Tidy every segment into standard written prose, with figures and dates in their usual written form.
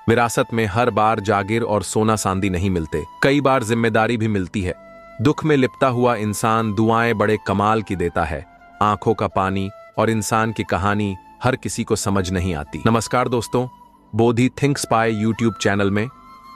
विरासत में हर बार जागीर और सोना चांदी नहीं मिलते, कई बार जिम्मेदारी भी मिलती है। दुख में लिपटा हुआ इंसान दुआएं बड़े कमाल की देता है। आंखों का पानी और इंसान की कहानी हर किसी को समझ नहीं आती। नमस्कार दोस्तों, बोधि थिंक्स पाए यूट्यूब चैनल में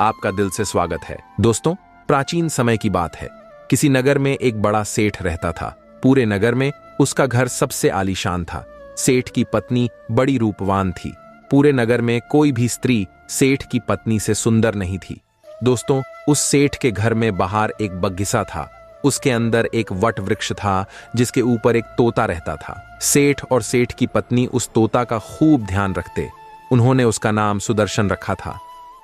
आपका दिल से स्वागत है। दोस्तों, प्राचीन समय की बात है। किसी नगर में एक बड़ा सेठ रहता था। पूरे नगर में उसका घर सबसे आलीशान था। सेठ की पत्नी बड़ी रूपवान थी। पूरे नगर में कोई भी स्त्री सेठ की पत्नी से सुंदर नहीं थी। दोस्तों, उस सेठ के घर में बाहर एक बगीचा था। उसके अंदर एक वट वृक्ष था जिसके ऊपर एक तोता रहता था। सेठ और सेठ की पत्नी उस तोता का खूब ध्यान रखते। उन्होंने उसका नाम सुदर्शन रखा था।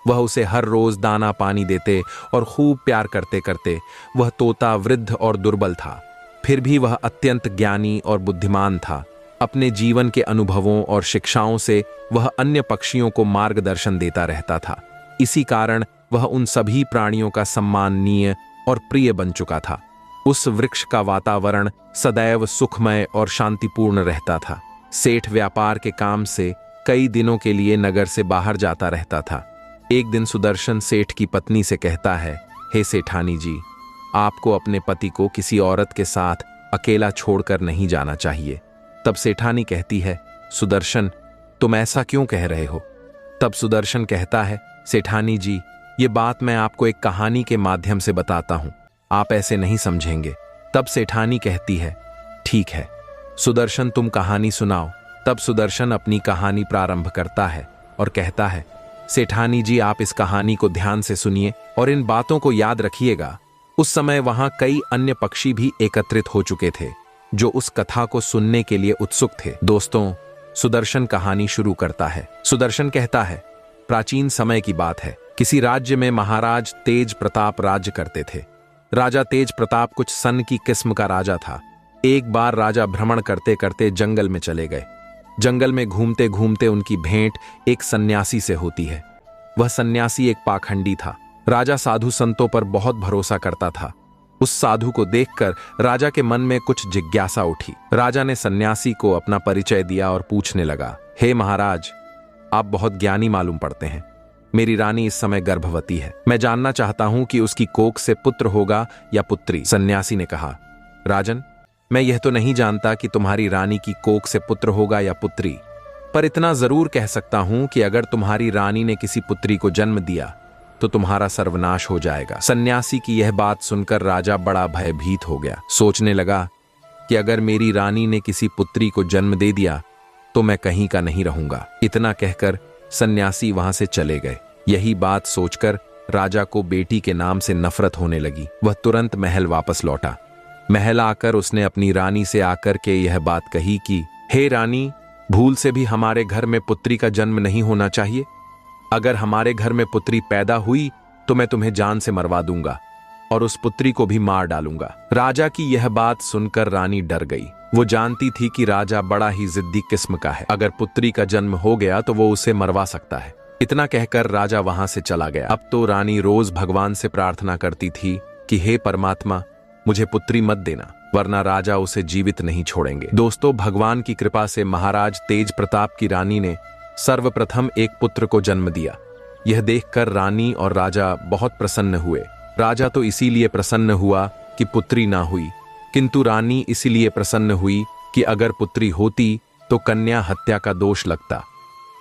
वह उसे हर रोज दाना पानी देते और खूब प्यार करते करते वह तोता वृद्ध और दुर्बल था। फिर भी वह अत्यंत ज्ञानी और बुद्धिमान था। अपने जीवन के अनुभवों और शिक्षाओं से वह अन्य पक्षियों को मार्गदर्शन देता रहता था। इसी कारण वह उन सभी प्राणियों का सम्माननीय और प्रिय बन चुका था। उस वृक्ष का वातावरण सदैव सुखमय और शांतिपूर्ण रहता था। सेठ व्यापार के काम से कई दिनों के लिए नगर से बाहर जाता रहता था। एक दिन सुदर्शन सेठ की पत्नी से कहता है, हे सेठानी जी, आपको अपने पति को किसी औरत के साथ अकेला छोड़कर नहीं जाना चाहिए। तब सेठानी कहती है, सुदर्शन, तुम ऐसा क्यों कह रहे हो? तब सुदर्शन कहता है, सेठानी जी, ये बात मैं आपको एक कहानी के माध्यम से बताता हूं, आप ऐसे नहीं समझेंगे। तब सेठानी कहती है, ठीक है सुदर्शन, तुम कहानी सुनाओ। तब सुदर्शन अपनी कहानी प्रारंभ करता है और कहता है, सेठानी जी, आप इस कहानी को ध्यान से सुनिए और इन बातों को याद रखिएगा। उस समय वहां कई अन्य पक्षी भी एकत्रित हो चुके थे जो उस कथा को सुनने के लिए उत्सुक थे। दोस्तों, सुदर्शन कहानी शुरू करता है। सुदर्शन कहता है, प्राचीन समय की बात है। किसी राज्य में महाराज तेज प्रताप राज्य करते थे। राजा तेज प्रताप कुछ सन की किस्म का राजा था। एक बार राजा भ्रमण करते करते जंगल में चले गए। जंगल में घूमते घूमते उनकी भेंट एक सन्यासी से होती है। वह सन्यासी एक पाखंडी था। राजा साधु संतों पर बहुत भरोसा करता था। उस साधु को देखकर राजा के मन में कुछ जिज्ञासा उठी। राजा ने सन्यासी को अपना परिचय दिया और पूछने लगा, हे महाराज, आप बहुत ज्ञानी मालूम पड़ते हैं। मेरी रानी इस समय गर्भवती है। मैं जानना चाहता हूं कि उसकी कोख से पुत्र होगा या पुत्री। सन्यासी ने कहा, राजन, मैं यह तो नहीं जानता कि तुम्हारी रानी की कोख से पुत्र होगा या पुत्री, पर इतना जरूर कह सकता हूं कि अगर तुम्हारी रानी ने किसी पुत्री को जन्म दिया तो तुम्हारा सर्वनाश हो जाएगा। सन्यासी की यह बात सुनकर राजा बड़ा भयभीत हो गया। सोचने लगा कि अगर मेरी रानी ने किसी पुत्री को जन्म दे दिया तो मैं कहीं का नहीं रहूंगा। इतना कहकर सन्यासी वहां से चले गए। यही बात सोचकर राजा को बेटी के नाम से नफरत होने लगी। वह तुरंत महल वापस लौटा। महल आकर उसने अपनी रानी से आकर के यह बात कही कि, हे रानी, भूल से भी हमारे घर में पुत्री का जन्म नहीं होना चाहिए। अगर हमारे घर में पुत्री पैदा हुई तो मैं तुम्हें जान से मरवा दूंगा और उस पुत्री को भी मार डालूंगा। राजा की यह बात सुनकर रानी डर गई। वो जानती थी कि राजा बड़ा ही जिद्दी किस्म का है। अगर पुत्री का जन्म हो गया तो वो उसे मरवा सकता है। इतना कहकर राजा वहां से चला गया। अब तो रानी रोज भगवान से प्रार्थना करती थी कि हे परमात्मा, मुझे पुत्री मत देना, वरना राजा उसे जीवित नहीं छोड़ेंगे। दोस्तों, भगवान की कृपा से महाराज तेज प्रताप की रानी ने सर्वप्रथम एक पुत्र को जन्म दिया। यह देखकर रानी और राजा बहुत प्रसन्न हुए। राजा तो इसीलिए प्रसन्न हुआ कि पुत्री ना हुई, किंतु रानी इसीलिए प्रसन्न हुई कि अगर पुत्री होती तो कन्या हत्या का दोष लगता।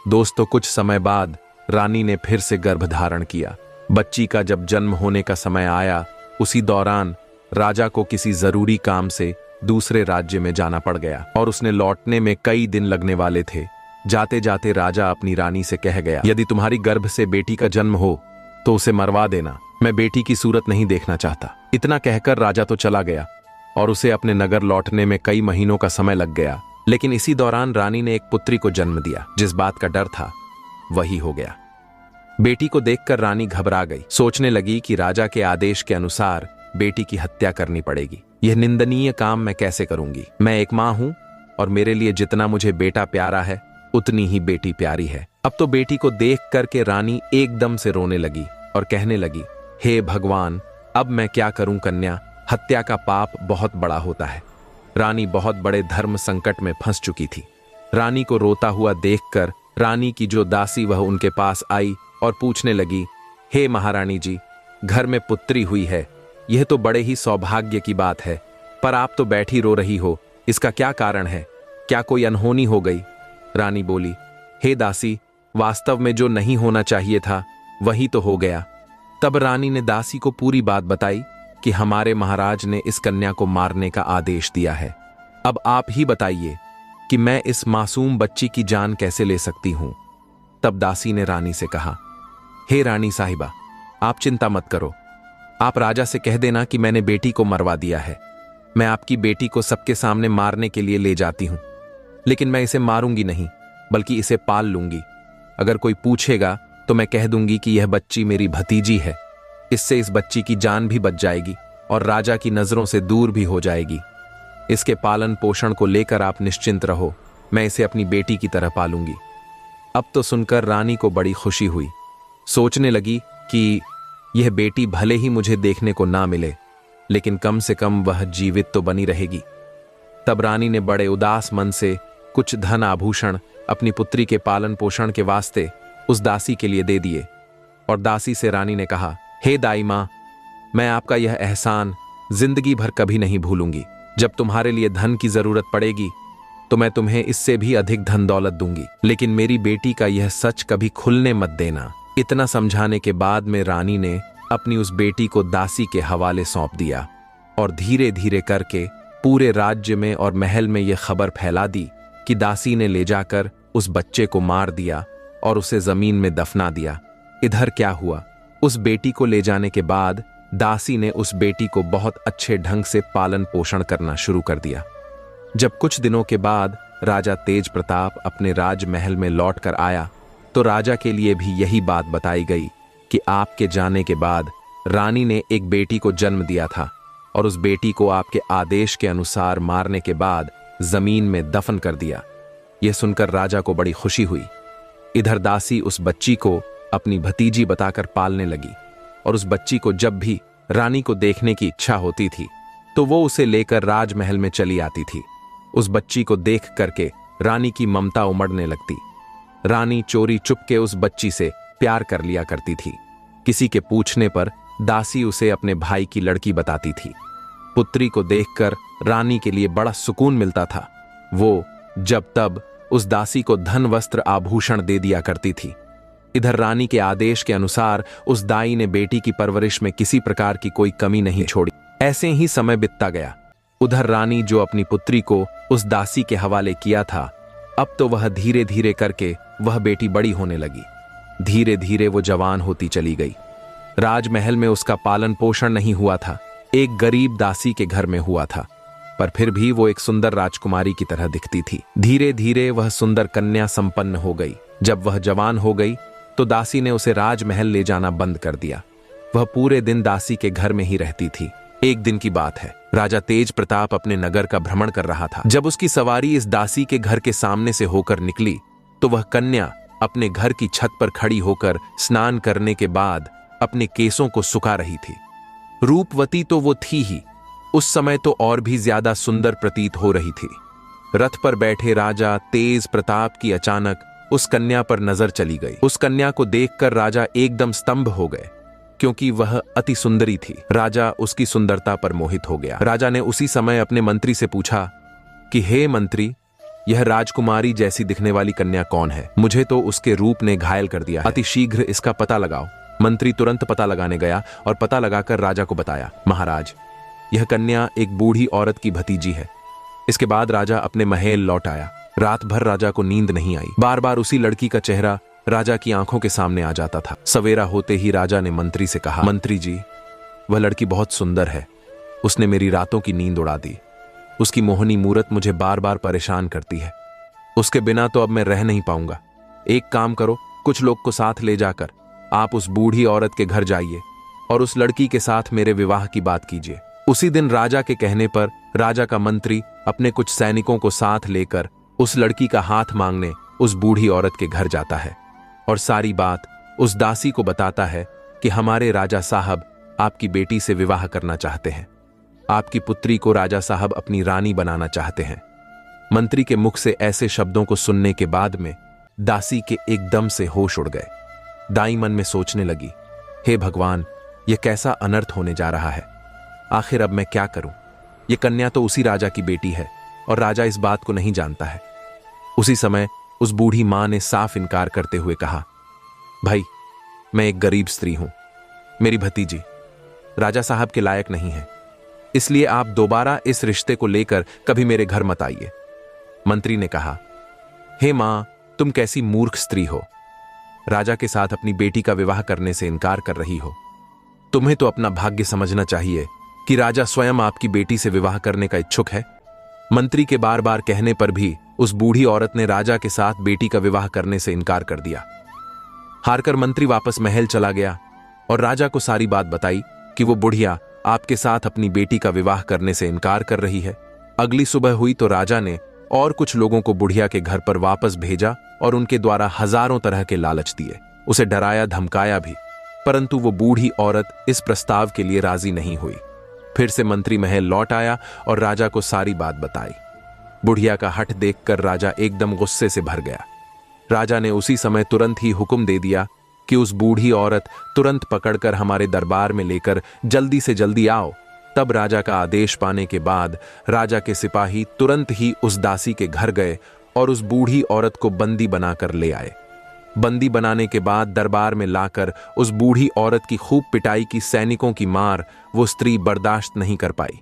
दोस्तों, कुछ समय बाद रानी ने फिर से गर्भ धारण किया। बच्ची का जब जन्म होने का समय आया, उसी दौरान राजा को किसी जरूरी काम से दूसरे राज्य में जाना पड़ गया और उसने लौटने में कई दिन लगने वाले थे। जाते जाते राजा अपनी रानी से कह गया, यदि तुम्हारी गर्भ से बेटी का जन्म हो तो उसे मरवा देना, मैं बेटी की सूरत नहीं देखना चाहता। इतना कहकर राजा तो चला गया और उसे अपने नगर लौटने में कई महीनों का समय लग गया। लेकिन इसी दौरान रानी ने एक पुत्री को जन्म दिया। जिस बात का डर था वही हो गया। बेटी को देखकर रानी घबरा गई। सोचने लगी कि राजा के आदेश के अनुसार बेटी की हत्या करनी पड़ेगी। यह निंदनीय काम मैं कैसे करूंगी? मैं एक मां हूं और मेरे लिए जितना मुझे बेटा प्यारा है उतनी ही बेटी प्यारी है। अब तो बेटी को देख करके रानी एकदम से रोने लगी और कहने लगी, हे भगवान, अब मैं क्या करूं कन्या, हत्या का पाप बहुत बड़ा होता है। रानी बहुत बड़े धर्म संकट में फंस चुकी थी। रानी को रोता हुआ देखकर रानी की जो दासी वह उनके पास आई और पूछने लगी, हे महारानी जी, घर में पुत्री हुई है, यह तो बड़े ही सौभाग्य की बात है, पर आप तो बैठी रो रही हो, इसका क्या कारण है? क्या कोई अनहोनी हो गई? रानी बोली, हे दासी, वास्तव में जो नहीं होना चाहिए था वही तो हो गया। तब रानी ने दासी को पूरी बात बताई कि हमारे महाराज ने इस कन्या को मारने का आदेश दिया है। अब आप ही बताइए कि मैं इस मासूम बच्ची की जान कैसे ले सकती हूं। तब दासी ने रानी से कहा, हे रानी साहिबा, आप चिंता मत करो, आप राजा से कह देना कि मैंने बेटी को मरवा दिया है। मैं आपकी बेटी को सबके सामने मारने के लिए ले जाती हूं, लेकिन मैं इसे मारूंगी नहीं, बल्कि इसे पाल लूंगी। अगर कोई पूछेगा तो मैं कह दूंगी कि यह बच्ची मेरी भतीजी है। इससे इस बच्ची की जान भी बच जाएगी और राजा की नजरों से दूर भी हो जाएगी। इसके पालन पोषण को लेकर आप निश्चिंत रहो, मैं इसे अपनी बेटी की तरह पालूंगी। अब तो सुनकर रानी को बड़ी खुशी हुई। सोचने लगी कि यह बेटी भले ही मुझे देखने को ना मिले, लेकिन कम से कम वह जीवित तो बनी रहेगी। तब रानी ने बड़े उदास मन से कुछ धन आभूषण अपनी पुत्री के पालन पोषण के वास्ते उस दासी के लिए दे दिए और दासी से रानी ने कहा, हे दाई मां, मैं आपका यह एहसान जिंदगी भर कभी नहीं भूलूंगी। जब तुम्हारे लिए धन की जरूरत पड़ेगी तो मैं तुम्हें इससे भी अधिक धन दौलत दूंगी, लेकिन मेरी बेटी का यह सच कभी खुलने मत देना। इतना समझाने के बाद में रानी ने अपनी उस बेटी को दासी के हवाले सौंप दिया और धीरे धीरे करके पूरे राज्य में और महल में यह खबर फैला दी कि दासी ने ले जाकर उस बच्चे को मार दिया और उसे जमीन में दफना दिया। इधर क्या हुआ, उस बेटी को ले जाने के बाद दासी ने उस बेटी को बहुत अच्छे ढंग से पालन पोषण करना शुरू कर दिया। जब कुछ दिनों के बाद राजा तेज प्रताप अपने राजमहल में लौट कर आया तो राजा के लिए भी यही बात बताई गई कि आपके जाने के बाद रानी ने एक बेटी को जन्म दिया था और उस बेटी को आपके आदेश के अनुसार मारने के बाद जमीन में दफन कर दिया। यह सुनकर राजा को बड़ी खुशी हुई। इधर दासी उस बच्ची को अपनी भतीजी बताकर पालने लगी और उस बच्ची को जब भी रानी को देखने की इच्छा होती थी तो वो उसे लेकर राजमहल में चली आती थी। उस बच्ची को देख करके रानी की ममता उमड़ने लगती। रानी चोरी चुपके उस बच्ची से प्यार कर लिया करती थी। किसी के पूछने पर दासी उसे अपने भाई की लड़की बताती थी। पुत्री को देखकर रानी के लिए बड़ा सुकून मिलता था। वो जब तब उस दासी को धन वस्त्र आभूषण दे दिया करती थी। इधर रानी के आदेश के अनुसार उस दाई ने बेटी की परवरिश में किसी प्रकार की कोई कमी नहीं छोड़ी। ऐसे ही समय बीतता गया। उधर रानी जो अपनी पुत्री को उस दासी के हवाले किया था, अब तो वह धीरे धीरे करके वह बेटी बड़ी होने लगी। धीरे धीरे वो जवान होती चली गई। राजमहल में उसका पालन पोषण नहीं हुआ था, एक गरीब दासी के घर में हुआ था, पर फिर भी वो एक सुंदर राजकुमारी की तरह दिखती थी। धीरे धीरे वह सुंदर कन्या संपन्न हो गई। जब वह जवान हो गई तो दासी ने उसे राजमहल ले जाना बंद कर दिया। वह पूरे दिन दासी के घर में ही रहती थी। एक दिन की बात है, राजा तेज प्रताप अपने नगर का भ्रमण कर रहा था। जब उसकी सवारी इस दासी के घर के सामने से होकर निकली तो वह कन्या अपने घर की छत पर खड़ी होकर स्नान करने के बाद अपने केसों को सुखा रही थी। रूपवती तो वो थी ही, उस समय तो और भी ज्यादा सुंदर प्रतीत हो रही थी। रथ पर बैठे राजा तेज प्रताप की अचानक उस कन्या पर नजर चली गई। उस कन्या को देखकर राजा एकदम स्तंभ हो गए, क्योंकि वह अति सुंदरी थी। राजा उसकी सुंदरता पर मोहित हो गया। राजा ने उसी समय अपने मंत्री से पूछा कि हे मंत्री, यह राजकुमारी जैसी दिखने वाली कन्या कौन है? मुझे तो उसके रूप ने घायल कर दिया है। अति शीघ्र इसका पता लगाओ। मंत्री तुरंत पता लगाने गया और पता लगाकर राजा को बताया, महाराज, यह कन्या एक बूढ़ी औरत की भतीजी है। इसके बाद राजा अपने महल लौट आया। रात भर राजा को नींद नहीं आई। बार बार उसी लड़की का चेहरा राजा की आंखों के सामने आ जाता था। सवेरा होते ही राजा ने मंत्री से कहा, मंत्री जी, वह लड़की बहुत सुंदर है। उसने मेरी रातों की नींद उड़ा दी। उसकी मोहनी मूरत मुझे बार बार परेशान करती है। उसके बिना तो अब मैं रह नहीं पाऊंगा। एक काम करो, कुछ लोग को साथ ले जाकर आप उस बूढ़ी औरत के घर जाइए और उस लड़की के साथ मेरे विवाह की बात कीजिए। उसी दिन राजा के कहने पर राजा का मंत्री अपने कुछ सैनिकों को साथ लेकर उस लड़की का हाथ मांगने उस बूढ़ी औरत के घर जाता है और सारी बात उस दासी को बताता है कि हमारे राजा साहब आपकी बेटी से विवाह करना चाहते हैं। आपकी पुत्री को राजा साहब अपनी रानी बनाना चाहते हैं। मंत्री के मुख से ऐसे शब्दों को सुनने के बाद में दासी के एकदम से होश उड़ गए। दाई मन में सोचने लगी, हे भगवान, यह कैसा अनर्थ होने जा रहा है। आखिर अब मैं क्या करूं? यह कन्या तो उसी राजा की बेटी है और राजा इस बात को नहीं जानता है। उसी समय उस बूढ़ी मां ने साफ इनकार करते हुए कहा, भाई, मैं एक गरीब स्त्री हूं। मेरी भतीजी राजा साहब के लायक नहीं है, इसलिए आप दोबारा इस रिश्ते को लेकर कभी मेरे घर मत आइए। मंत्री ने कहा, हे मां, तुम कैसी मूर्ख स्त्री हो। राजा के साथ अपनी बेटी का विवाह करने से इनकार कर रही हो। तुम्हें तो अपना भाग्य समझना चाहिए कि राजा स्वयं आपकी बेटी से विवाह करने का इच्छुक है। मंत्री के बार बार कहने पर भी उस बूढ़ी औरत ने राजा के साथ बेटी का विवाह करने से इनकार कर दिया। हारकर मंत्री वापस महल चला गया और राजा को सारी बात बताई कि वो बुढ़िया आपके साथ अपनी बेटी का विवाह करने से इनकार कर रही है। अगली सुबह हुई तो राजा ने और कुछ लोगों को बुढ़िया के घर पर वापस भेजा और उनके द्वारा हजारों तरह के लालच दिए, उसे डराया धमकाया भी, परंतु वो बूढ़ी औरत इस प्रस्ताव के लिए राजी नहीं हुई। फिर से मंत्री महल लौट आया और राजा को सारी बात बताई। बुढ़िया का हठ देखकर राजा एकदम गुस्से से भर गया। राजा ने उसी समय तुरंत ही हुक्म दे दिया कि उस बूढ़ी औरत तुरंत पकड़कर हमारे दरबार में लेकर जल्दी से जल्दी आओ। तब राजा का आदेश पाने के बाद राजा के सिपाही तुरंत ही उस दासी के घर गए और उस बूढ़ी औरत को बंदी बनाकर ले आए। बंदी बनाने के बाद दरबार में लाकर उस बूढ़ी औरत की खूब पिटाई की सैनिकों की मार वो स्त्री बर्दाश्त नहीं कर पाई।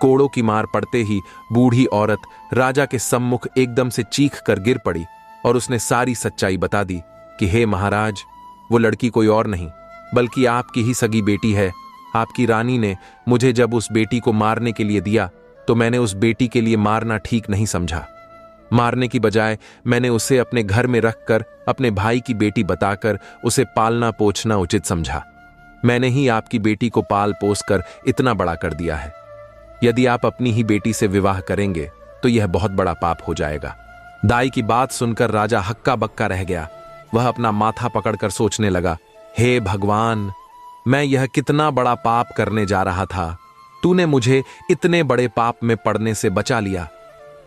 कोड़ों की मार पड़ते ही बूढ़ी औरत राजा के सम्मुख एकदम से चीख कर गिर पड़ी और उसने सारी सच्चाई बता दी कि हे महाराज, वो लड़की कोई और नहीं बल्कि आपकी ही सगी बेटी है। आपकी रानी ने मुझे जब उस बेटी को मारने के लिए दिया तो मैंने उस बेटी के लिए मारना ठीक नहीं समझा। मारने की बजाय मैंने उसे अपने घर में रखकर अपने भाई की बेटी बताकर उसे पालना पोछना उचित समझा। मैंने ही आपकी बेटी को पाल पोस कर इतना बड़ा कर दिया है। यदि आप अपनी ही बेटी से विवाह करेंगे तो यह बहुत बड़ा पाप हो जाएगा। दाई की बात सुनकर राजा हक्का बक्का रह गया। वह अपना माथा पकड़कर सोचने लगा, हे भगवान, मैं यह कितना बड़ा पाप करने जा रहा था। तूने मुझे इतने बड़े पाप में पड़ने से बचा लिया।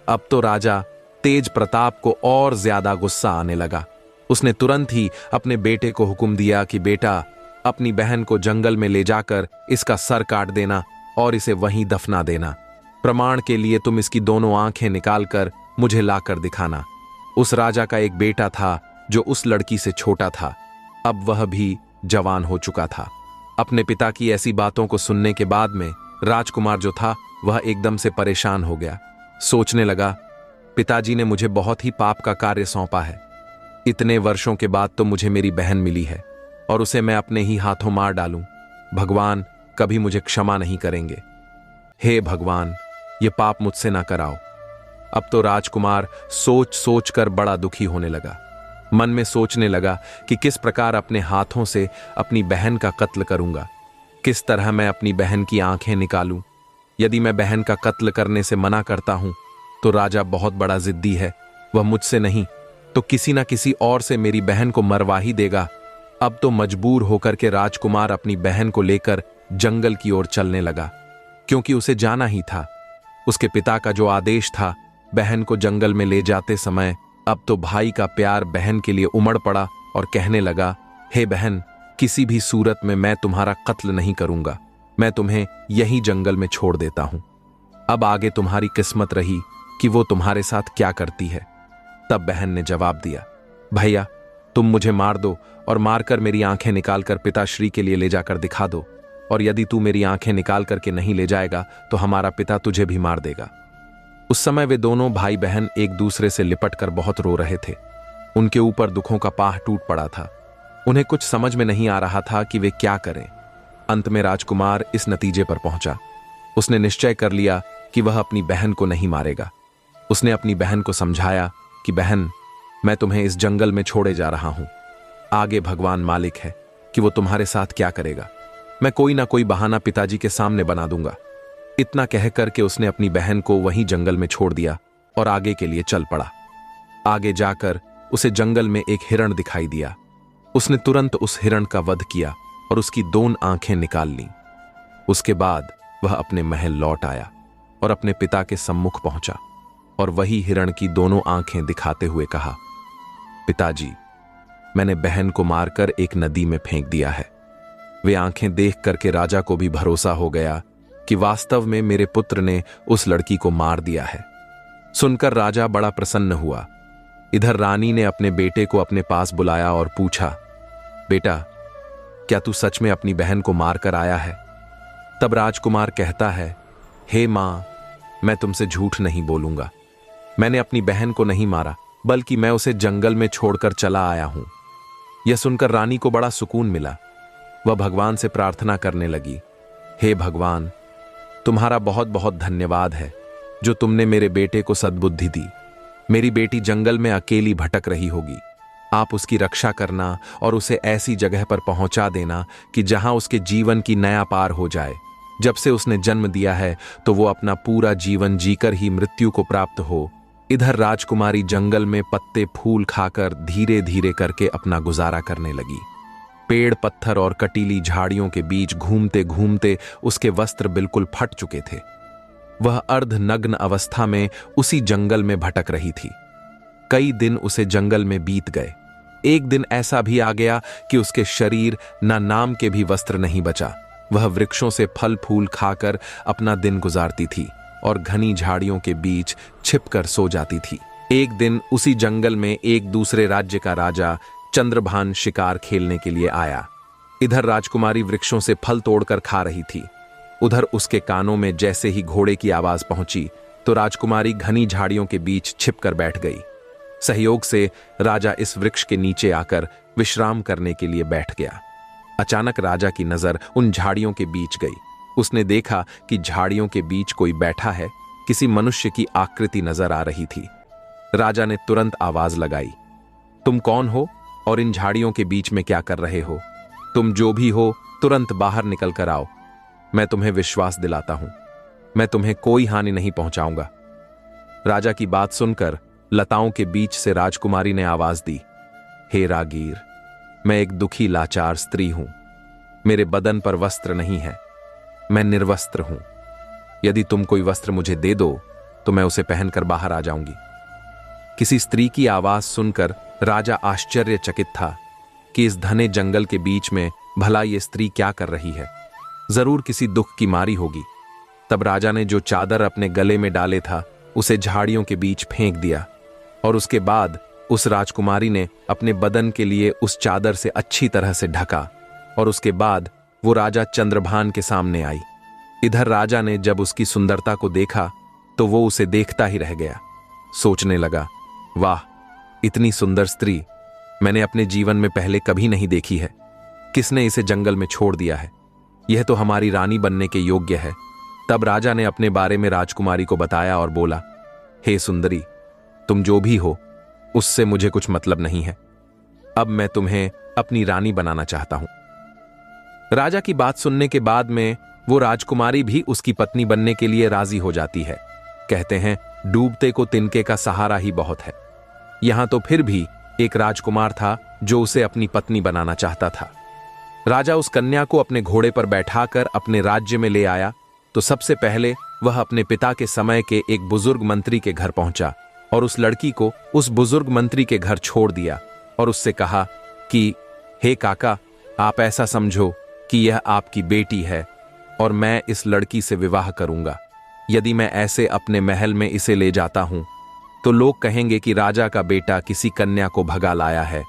अब तो राजा तेज प्रताप को और ज्यादा गुस्सा आने लगा। उसने तुरंत ही अपने बेटे को हुक्म दिया कि बेटा, अपनी बहन को जंगल में ले जाकर इसका सर काट देना और इसे वहीं दफना देना। प्रमाण के लिए तुम इसकी दोनों आंखें निकालकर मुझे लाकर दिखाना। उस राजा का एक बेटा था जो उस लड़की से छोटा था। अब वह भी जवान हो चुका था। अपने पिता की ऐसी बातों को सुनने के बाद में राजकुमार जो था वह एकदम से परेशान हो गया। सोचने लगा, पिताजी ने मुझे बहुत ही पाप का कार्य सौंपा है। इतने वर्षों के बाद तो मुझे मेरी बहन मिली है और उसे मैं अपने ही हाथों मार डालूं। भगवान कभी मुझे क्षमा नहीं करेंगे। हे भगवान, ये पाप मुझसे ना कराओ। अब तो राजकुमार सोच सोच कर बड़ा दुखी होने लगा। मन में सोचने लगा कि किस प्रकार अपने हाथों से अपनी बहन का कत्ल करूंगा, किस तरह मैं अपनी बहन की आंखें निकालूं। यदि मैं बहन का कत्ल करने से मना करता हूं तो राजा बहुत बड़ा जिद्दी है। वह मुझसे नहीं तो किसी ना किसी और से मेरी बहन को मरवा ही देगा। अब तो मजबूर होकर के राजकुमार अपनी बहन को लेकर जंगल की ओर चलने लगा, क्योंकि उसे जाना ही था। उसके पिता का जो आदेश था बहन को जंगल में ले जाते समय, अब तो भाई का प्यार बहन के लिए उमड़ पड़ा और कहने लगा, हे बहन, किसी भी सूरत में मैं तुम्हारा कत्ल नहीं करूंगा। मैं तुम्हें यहीं जंगल में छोड़ देता हूं। अब आगे तुम्हारी किस्मत रही कि वो तुम्हारे साथ क्या करती है। तब बहन ने जवाब दिया, भैया, तुम मुझे मार दो और मारकर मेरी आंखें निकालकर पिताश्री के लिए ले जाकर दिखा दो, और यदि तू मेरी आंखें निकाल करके नहीं ले जाएगा तो हमारा पिता तुझे भी मार देगा। उस समय वे दोनों भाई बहन एक दूसरे से लिपट कर बहुत रो रहे थे। उनके ऊपर दुखों का पाह टूट पड़ा था। उन्हें कुछ समझ में नहीं आ रहा था कि वे क्या करें। अंत में राजकुमार इस नतीजे पर पहुंचा। उसने निश्चय कर लिया कि वह अपनी बहन को नहीं मारेगा। उसने अपनी बहन को समझाया कि बहन, मैं तुम्हें इस जंगल में छोड़े जा रहा हूं। आगे भगवान मालिक है कि वो तुम्हारे साथ क्या करेगा। मैं कोई ना कोई बहाना पिताजी के सामने बना दूंगा। इतना कह करके उसने अपनी बहन को वहीं जंगल में छोड़ दिया और आगे के लिए चल पड़ा। आगे जाकर उसे जंगल में एक हिरण दिखाई दिया। उसने तुरंत उस हिरण का वध किया और उसकी दोनों आंखें निकाल लीं। उसके बाद वह अपने महल लौट आया और अपने पिता के सम्मुख पहुंचा और वही हिरण की दोनों आंखें दिखाते हुए कहा, पिताजी, मैंने बहन को मारकर एक नदी में फेंक दिया है। वे आंखें देख करके राजा को भी भरोसा हो गया कि वास्तव में मेरे पुत्र ने उस लड़की को मार दिया है। सुनकर राजा बड़ा प्रसन्न हुआ। इधर रानी ने अपने बेटे को अपने पास बुलाया और पूछा, बेटा, क्या तू सच में अपनी बहन को मार कर आया है? तब राजकुमार कहता है, हे मां, मैं तुमसे झूठ नहीं बोलूंगा। मैंने अपनी बहन को नहीं मारा, बल्कि मैं उसे जंगल में छोड़कर चला आया हूं। यह सुनकर रानी को बड़ा सुकून मिला। वह भगवान से प्रार्थना करने लगी, हे भगवान, तुम्हारा बहुत बहुत धन्यवाद है जो तुमने मेरे बेटे को सद्बुद्धि दी। मेरी बेटी जंगल में अकेली भटक रही होगी। आप उसकी रक्षा करना और उसे ऐसी जगह पर पहुंचा देना कि जहां उसके जीवन की नया पार हो जाए। जब से उसने जन्म दिया है तो वो अपना पूरा जीवन जीकर ही मृत्यु को प्राप्त हो। इधर राजकुमारी जंगल में पत्ते फूल खाकर धीरे धीरे करके अपना गुजारा करने लगी। पेड़ पत्थर और कटीली झाड़ियों के बीच घूमते घूमते उसके वस्त्र बिल्कुल फट चुके थे। वह अर्धनग्न अवस्था में उसी जंगल में भटक रही थी। कई दिन उसे जंगल में बीत गए। एक दिन ऐसा भी आ गया कि उसके शरीर ना नाम के भी वस्त्र नहीं बचा। वह वृक्षों से फल फूल खाकर अपना दिन गुजारती थी और घनी झाड़ियों के बीच छिपकर सो जाती थी। एक दिन उसी जंगल में एक दूसरे राज्य का राजा चंद्रभान शिकार खेलने के लिए आया। इधर राजकुमारी वृक्षों से फल तोड़कर खा रही थी। उधर उसके कानों में जैसे ही घोड़े की आवाज पहुंची तो राजकुमारी घनी झाड़ियों के बीच छिपकर बैठ गई। सहयोग से राजा इस वृक्ष के नीचे आकर विश्राम करने के लिए बैठ गया। अचानक राजा की नजर उन झाड़ियों के बीच गई। उसने देखा कि झाड़ियों के बीच कोई बैठा है। किसी मनुष्य की आकृति नजर आ रही थी। राजा ने तुरंत आवाज लगाई, तुम कौन हो और इन झाड़ियों के बीच में क्या कर रहे हो? तुम जो भी हो तुरंत बाहर निकल कर आओ। मैं तुम्हें विश्वास दिलाता हूं, मैं तुम्हें कोई हानि नहीं पहुंचाऊंगा। राजा की बात सुनकर लताओं के बीच से राजकुमारी ने आवाज दी, हे रागीर, मैं एक दुखी लाचार स्त्री हूं। मेरे बदन पर वस्त्र नहीं है, मैं निर्वस्त्र हूं। यदि तुम कोई वस्त्र मुझे दे दो तो मैं उसे पहनकर बाहर आ जाऊंगी। किसी स्त्री की आवाज सुनकर राजा आश्चर्यचकित था कि इस घने जंगल के बीच में भला ये स्त्री क्या कर रही है। जरूर किसी दुख की मारी होगी। तब राजा ने जो चादर अपने गले में डाले था उसे झाड़ियों के बीच फेंक दिया और उसके बाद उस राजकुमारी ने अपने बदन के लिए उस चादर से अच्छी तरह से ढका और उसके बाद वो राजा चंद्रभान के सामने आई। इधर राजा ने जब उसकी सुंदरता को देखा तो वो उसे देखता ही रह गया। सोचने लगा, वाह, इतनी सुंदर स्त्री मैंने अपने जीवन में पहले कभी नहीं देखी है। किसने इसे जंगल में छोड़ दिया है? यह तो हमारी रानी बनने के योग्य है। तब राजा ने अपने बारे में राजकुमारी को बताया और बोला, हे सुंदरी, तुम जो भी हो उससे मुझे कुछ मतलब नहीं है। अब मैं तुम्हें अपनी रानी बनाना चाहता हूं। राजा की बात सुनने के बाद में वो राजकुमारी भी उसकी पत्नी बनने के लिए राजी हो जाती है। कहते हैं, डूबते को तिनके का सहारा ही बहुत है। यहां तो फिर भी एक राजकुमार था जो उसे अपनी पत्नी बनाना चाहता था। राजा उस कन्या को अपने घोड़े पर बैठाकर अपने राज्य में ले आया तो सबसे पहले वह अपने पिता के समय के एक बुजुर्ग मंत्री के घर पहुंचा और उस लड़की को उस बुजुर्ग मंत्री के घर छोड़ दिया और उससे कहा कि हे काका, आप ऐसा समझो कि यह आपकी बेटी है और मैं इस लड़की से विवाह करूंगा। यदि मैं ऐसे अपने महल में इसे ले जाता हूं तो लोग कहेंगे कि राजा का बेटा किसी कन्या को भगा लाया है।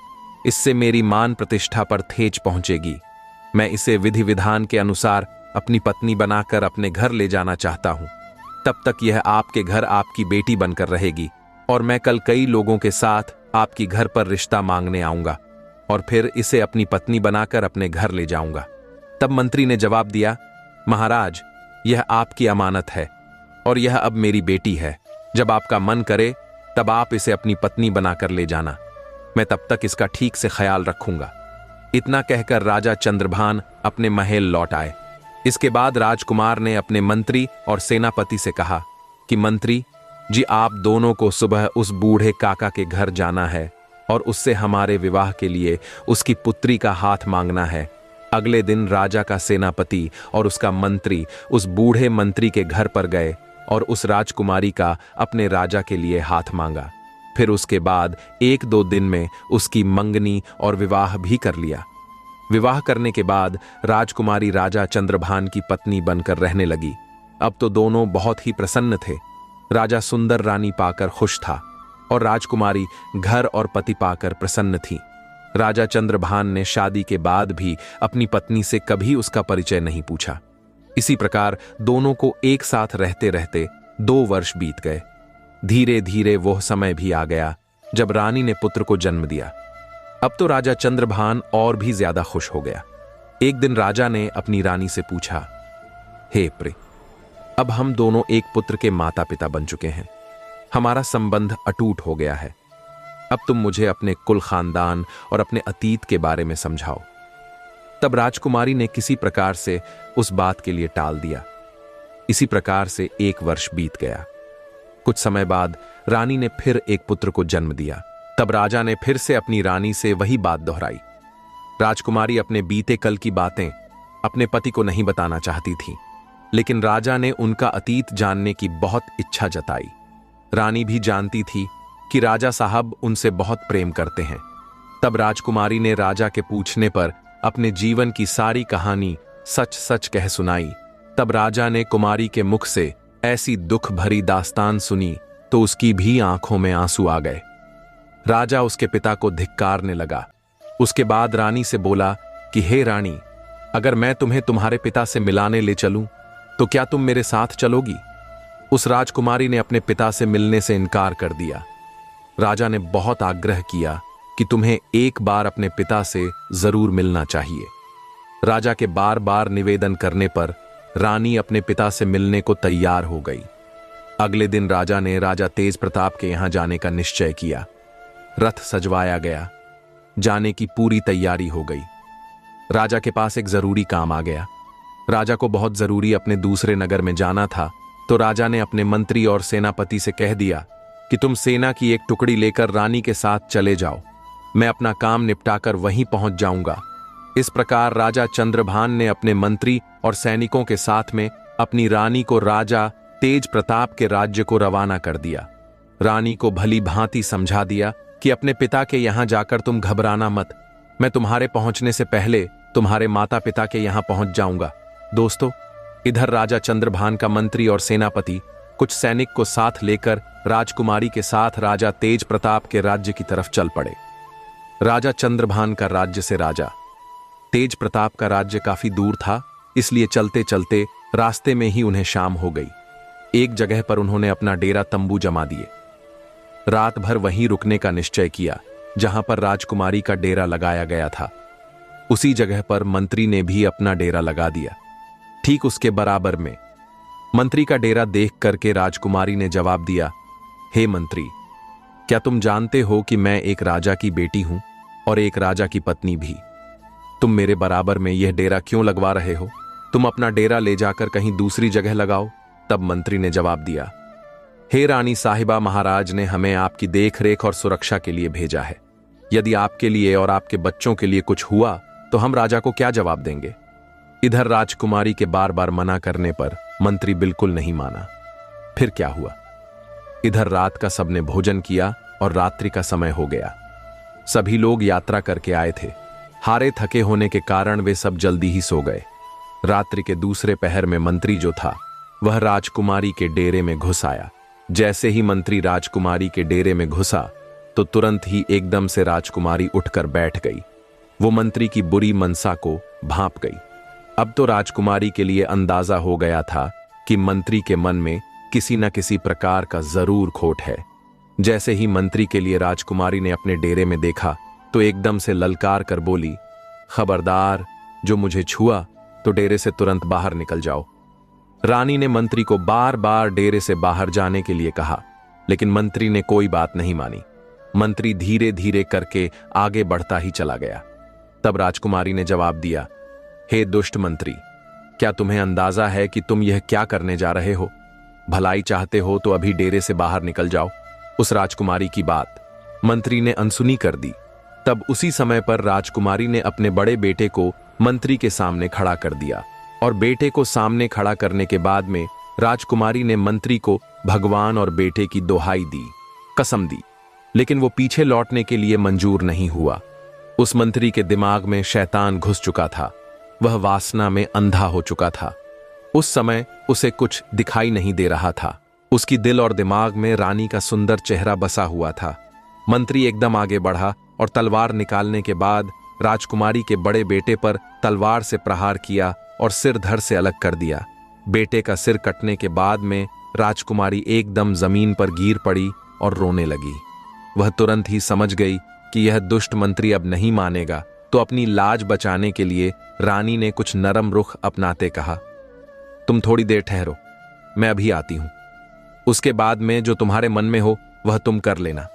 इससे मेरी मान प्रतिष्ठा पर ठेच पहुंचेगी। मैं इसे विधि विधान के अनुसार अपनी पत्नी बनाकर अपने घर ले जाना चाहता हूं। तब तक यह आपके घर आपकी बेटी बनकर रहेगी और मैं कल कई लोगों के साथ आपकी घर पर रिश्ता मांगने आऊंगा और फिर इसे अपनी पत्नी बनाकर अपने घर ले जाऊंगा। तब मंत्री ने जवाब दिया, महाराज, यह आपकी अमानत है और यह अब मेरी बेटी है। जब आपका मन करे तब आप इसे अपनी पत्नी बनाकर ले जाना। मैं तब तक इसका ठीक से ख्याल रखूंगा। इतना कहकर राजा चंद्रभान अपने महल लौट आए। इसके बाद राजकुमार ने अपने मंत्री और सेनापति से कहा कि मंत्री जी, आप दोनों को सुबह उस बूढ़े काका के घर जाना है और उससे हमारे विवाह के लिए उसकी पुत्री का हाथ मांगना है। अगले दिन राजा का सेनापति और उसका मंत्री उस बूढ़े मंत्री के घर पर गए और उस राजकुमारी का अपने राजा के लिए हाथ मांगा। फिर उसके बाद 1-2 दिन में उसकी मंगनी और विवाह भी कर लिया। विवाह करने के बाद राजकुमारी राजा चंद्रभान की पत्नी बनकर रहने लगी। अब तो दोनों बहुत ही प्रसन्न थे। राजा सुंदर रानी पाकर खुश था और राजकुमारी घर और पति पाकर प्रसन्न थी। राजा चंद्रभान ने शादी के बाद भी अपनी पत्नी से कभी उसका परिचय नहीं पूछा। इसी प्रकार दोनों को एक साथ रहते रहते 2 वर्ष बीत गए। धीरे धीरे वह समय भी आ गया जब रानी ने पुत्र को जन्म दिया। अब तो राजा चंद्रभान और भी ज्यादा खुश हो गया। एक दिन राजा ने अपनी रानी से पूछा, हे प्रिय, अब हम दोनों एक पुत्र के माता पिता बन चुके हैं। हमारा संबंध अटूट हो गया है। अब तुम मुझे अपने कुल खानदान और अपने अतीत के बारे में समझाओ। तब राजकुमारी ने किसी प्रकार से उस बात के लिए टाल दिया। इसी प्रकार से 1 वर्ष बीत गया। कुछ समय बाद रानी ने फिर एक पुत्र को जन्म दिया। तब राजा ने फिर से अपनी रानी से वही बात दोहराई। राजकुमारी अपने बीते कल की बातें अपने पति को नहीं बताना चाहती थी, लेकिन राजा ने उनका अतीत जानने की बहुत इच्छा जताई। रानी भी जानती थी कि राजा साहब उनसे बहुत प्रेम करते हैं। तब राजकुमारी ने राजा के पूछने पर अपने जीवन की सारी कहानी सच सच कह सुनाई। तब राजा ने कुमारी के मुख से ऐसी दुख भरी दास्तान सुनी तो उसकी भी आंखों में आंसू आ गए। राजा उसके पिता को धिक्कारने लगा। उसके बाद रानी से बोला कि हे रानी, अगर मैं तुम्हें तुम्हारे पिता से मिलाने ले चलूं तो क्या तुम मेरे साथ चलोगी? उस राजकुमारी ने अपने पिता से मिलने से इनकार कर दिया। राजा ने बहुत आग्रह किया कि तुम्हें एक बार अपने पिता से जरूर मिलना चाहिए। राजा के बार बार निवेदन करने पर रानी अपने पिता से मिलने को तैयार हो गई। अगले दिन राजा ने राजा तेज प्रताप के यहां जाने का निश्चय किया। रथ सजवाया गया। जाने की पूरी तैयारी हो गई। राजा के पास एक जरूरी काम आ गया। राजा को बहुत जरूरी अपने दूसरे नगर में जाना था, तो राजा ने अपने मंत्री और सेनापति से कह दिया कि तुम सेना की एक टुकड़ी लेकर रानी के साथ चले जाओ। मैं अपना काम निपटाकर वहीं पहुंच जाऊंगा। इस प्रकार राजा चंद्रभान ने अपने मंत्री और सैनिकों के साथ में अपनी रानी को राजा तेज प्रताप के राज्य को रवाना कर दिया। रानी को भली भांति समझा दिया कि अपने पिता के यहां जाकर तुम घबराना मत। मैं तुम्हारे पहुंचने से पहले तुम्हारे माता पिता के यहां पहुंच जाऊंगा। दोस्तों, इधर राजा चंद्रभान का मंत्री और सेनापति कुछ सैनिक को साथ लेकर राजकुमारी के साथ राजा तेज प्रताप के राज्य की तरफ चल पड़े। राजा चंद्रभान का राज्य से राजा तेज प्रताप का राज्य काफी दूर था, इसलिए चलते चलते रास्ते में ही उन्हें शाम हो गई। एक जगह पर उन्होंने अपना डेरा तंबू जमा दिए। रात भर वहीं रुकने का निश्चय किया जहां पर राजकुमारी का डेरा लगाया गया था। उसी जगह पर मंत्री ने भी अपना डेरा लगा दिया। ठीक उसके बराबर में मंत्री का डेरा देख करके राजकुमारी ने जवाब दिया, हे मंत्री, क्या तुम जानते हो कि मैं एक राजा की बेटी हूं और एक राजा की पत्नी भी? तुम मेरे बराबर में यह डेरा क्यों लगवा रहे हो? तुम अपना डेरा ले जाकर कहीं दूसरी जगह लगाओ। तब मंत्री ने जवाब दिया, हे रानी साहिबा, महाराज ने हमें आपकी देखरेख और सुरक्षा के लिए भेजा है। यदि आपके लिए और आपके बच्चों के लिए कुछ हुआ तो हम राजा को क्या जवाब देंगे? इधर राजकुमारी के बार बार मना करने पर मंत्री बिल्कुल नहीं माना। फिर क्या हुआ? इधर रात का सबने भोजन किया और रात्रि का समय हो गया। सभी लोग यात्रा करके आए थे। हारे थके होने के कारण वे सब जल्दी ही सो गए। रात्रि के दूसरे पहर में मंत्री जो था वह राजकुमारी के डेरे में घुस आया। जैसे ही मंत्री राजकुमारी के डेरे में घुसा तो तुरंत ही एकदम से राजकुमारी उठकर बैठ गई। वो मंत्री की बुरी मनसा को भांप गई। अब तो राजकुमारी के लिए अंदाजा हो गया था कि मंत्री के मन में किसी न किसी प्रकार का जरूर खोट है। जैसे ही मंत्री के लिए राजकुमारी ने अपने डेरे में देखा तो एकदम से ललकार कर बोली, खबरदार, जो मुझे छुआ तो डेरे से तुरंत बाहर निकल जाओ। रानी ने मंत्री को बार बार डेरे से बाहर जाने के लिए कहा, लेकिन मंत्री ने कोई बात नहीं मानी। मंत्री धीरे धीरे करके आगे बढ़ता ही चला गया। तब राजकुमारी ने जवाब दिया, हे दुष्ट मंत्री, क्या तुम्हें अंदाजा है कि तुम यह क्या करने जा रहे हो? भलाई चाहते हो तो अभी डेरे से बाहर निकल जाओ। उस राजकुमारी की बात मंत्री ने अनसुनी कर दी। तब उसी समय पर राजकुमारी ने अपने बड़े बेटे को मंत्री के सामने खड़ा कर दिया और बेटे को सामने खड़ा करने के बाद में राजकुमारी ने मंत्री को भगवान और बेटे की दोहाई दी, कसम दी लेकिन वो पीछे लौटने के लिए मंजूर नहीं हुआ। उस मंत्री के दिमाग में शैतान घुस चुका था। वह वासना में अंधा हो चुका था। उस समय उसे कुछ दिखाई नहीं दे रहा था। उसकी दिल और दिमाग में रानी का सुंदर चेहरा बसा हुआ था। मंत्री एकदम आगे बढ़ा और तलवार निकालने के बाद राजकुमारी के बड़े बेटे पर तलवार से प्रहार किया और सिर धड़ से अलग कर दिया। बेटे का सिर कटने के बाद में राजकुमारी एकदम जमीन पर गिर पड़ी और रोने लगी। वह तुरंत ही समझ गई कि यह दुष्ट मंत्री अब नहीं मानेगा, तो अपनी लाज बचाने के लिए रानी ने कुछ नरम रुख अपनाते कहा, तुम थोड़ी देर ठहरो, मैं अभी आती हूं। उसके बाद में जो तुम्हारे मन में हो वह तुम कर लेना।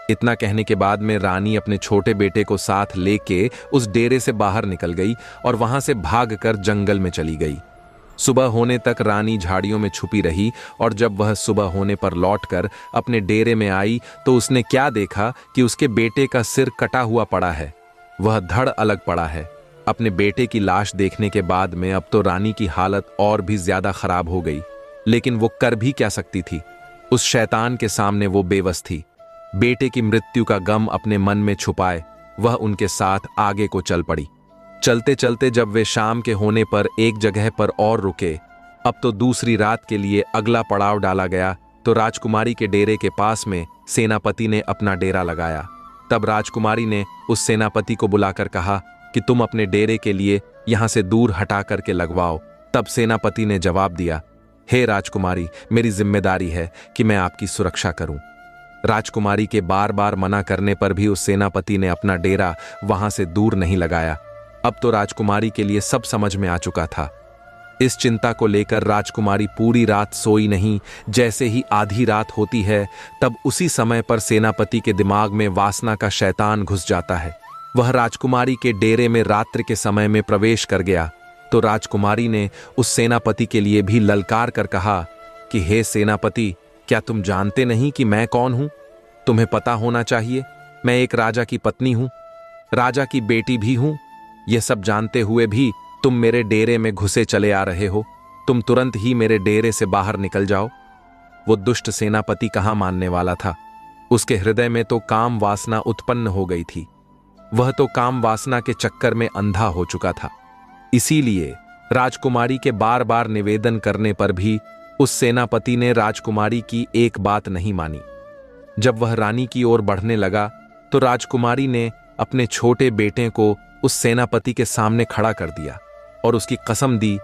इतना कहने के बाद में रानी अपने छोटे बेटे को साथ लेके उस डेरे से बाहर निकल गई और वहां से भागकर जंगल में चली गई। सुबह होने तक रानी झाड़ियों में छुपी रही और जब वह सुबह होने पर लौटकर अपने डेरे में आई तो उसने क्या देखा कि उसके बेटे का सिर कटा हुआ पड़ा है। वह धड़ अलग पड़ा है। अपने बेटे की लाश देखने के बाद में अब तो रानी की हालत और भी ज्यादा खराब हो गई, लेकिन वो कर भी क्या सकती थी। उस शैतान के सामने वो बेबस थी। बेटे की मृत्यु का गम अपने मन में छुपाए वह उनके साथ आगे को चल पड़ी। चलते चलते जब वे शाम के होने पर एक जगह पर और रुके, अब तो दूसरी रात के लिए अगला पड़ाव डाला गया, तो राजकुमारी के डेरे के पास में सेनापति ने अपना डेरा लगाया। तब राजकुमारी ने उस सेनापति को बुलाकर कहा कि तुम अपने डेरे के लिए यहां से दूर हटा करके लगवाओ। तब सेनापति ने जवाब दिया, हे राजकुमारी, मेरी जिम्मेदारी है कि मैं आपकी सुरक्षा करूं। राजकुमारी के बार बार मना करने पर भी उस सेनापति ने अपना डेरा वहां से दूर नहीं लगाया। अब तो राजकुमारी के लिए सब समझ में आ चुका था। इस चिंता को लेकर राजकुमारी पूरी रात सोई नहीं। जैसे ही आधी रात होती है तब उसी समय पर सेनापति के दिमाग में वासना का शैतान घुस जाता है। वह राजकुमारी के डेरे में रात्रि के समय में प्रवेश कर गया। तो राजकुमारी ने उस सेनापति के लिए भी ललकार कर कहा कि हे सेनापति, क्या तुम जानते नहीं कि मैं कौन हूं? तुम्हें पता होना चाहिए, मैं एक राजा की पत्नी हूं, राजा की बेटी भी हूं। यह सब जानते हुए भी तुम मेरे डेरे में घुसे चले आ रहे हो। तुम तुरंत ही मेरे डेरे से बाहर निकल जाओ। वो दुष्ट सेनापति कहां मानने वाला था। उसके हृदय में तो काम वासना उत्पन्न हो गई थी। वह तो काम वासना के चक्कर में अंधा हो चुका था। इसीलिए राजकुमारी के बार बार निवेदन करने पर भी उस सेनापति ने राजकुमारी की एक बात नहीं मानी। जब वह रानी की ओर बढ़ने लगा तो राजकुमारी ने अपने छोटे बेटे को उस सेनापति के सामने खड़ा कर दिया और उसकी कसम दी